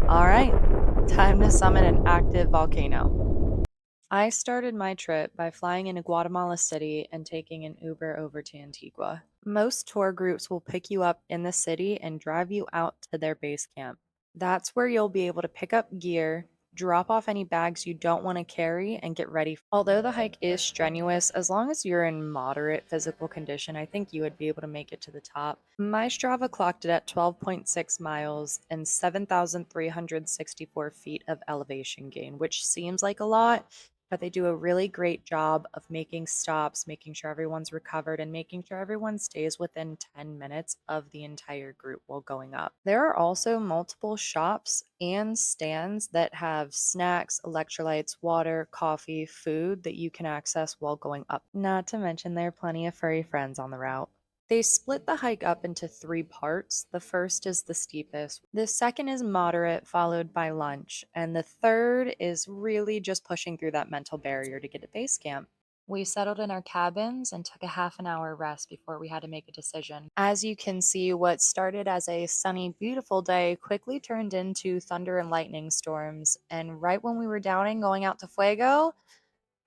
All right, time to summon an active volcano. I started my trip by flying into Guatemala City and taking an Uber over to Antigua. Most tour groups will pick you up in the city and drive you out to their base camp. That's where you'll be able to pick up gear, drop off any bags you don't want to carry, and get ready. Although the hike is strenuous, as long as you're in moderate physical condition, I think you would be able to make it to the top. My Strava clocked it at 12.6 miles and 7,364 feet of elevation gain, which seems like a lot, but they do a really great job of making stops, making sure everyone's recovered, and making sure everyone stays within 10 minutes of the entire group while going up. There are also multiple shops and stands that have snacks, electrolytes, water, coffee, food that you can access while going up. Not to mention, there are plenty of furry friends on the route. They split the hike up into three parts. The first is the steepest, the second is moderate, followed by lunch, and the third is really just pushing through that mental barrier to get to base camp. We settled in our cabins and took a half an hour rest before we had to make a decision. As you can see, what started as a sunny, beautiful day quickly turned into thunder and lightning storms. And right when we were doubting going out to Fuego,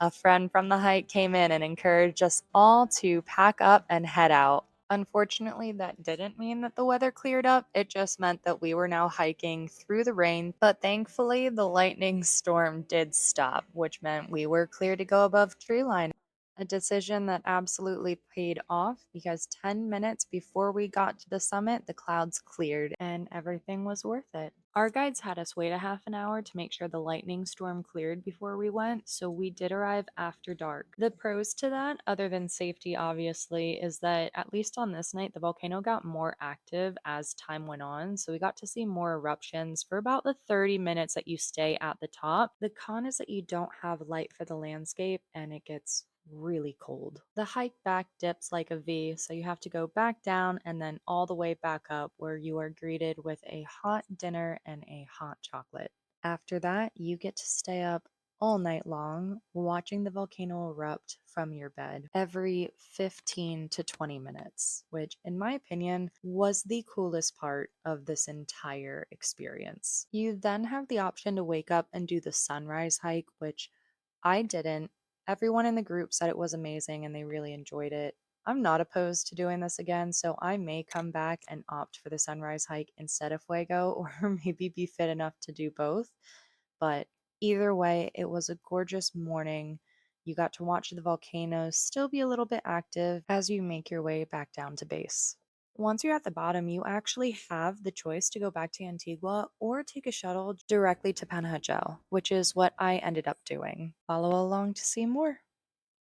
a friend from the hike came in and encouraged us all to pack up and head out. Unfortunately, that didn't mean that the weather cleared up. It just meant that we were now hiking through the rain. But thankfully, the lightning storm did stop, which meant we were clear to go above tree line. A decision that absolutely paid off because 10 minutes before we got to the summit, the clouds cleared and everything was worth it. Our guides had us wait a half an hour to make sure the lightning storm cleared before we went, so we did arrive after dark. The pros to that, other than safety obviously, is that at least on this night, the volcano got more active as time went on, so we got to see more eruptions for about the 30 minutes that you stay at the top. The con is that you don't have light for the landscape and it gets really cold. The hike back dips like a V, so you have to go back down and then all the way back up, where you are greeted with a hot dinner and a hot chocolate. After that, you get to stay up all night long watching the volcano erupt from your bed every 15 to 20 minutes, which, in my opinion, was the coolest part of this entire experience. You then have the option to wake up and do the sunrise hike, which I didn't. Everyone in the group said it was amazing and they really enjoyed it. I'm not opposed to doing this again, so I may come back and opt for the sunrise hike instead of Fuego, or maybe be fit enough to do both. But either way, it was a gorgeous morning. You got to watch the volcanoes still be a little bit active as you make your way back down to base. Once you're at the bottom, you actually have the choice to go back to Antigua or take a shuttle directly to Panajachel, which is what I ended up doing. Follow along to see more.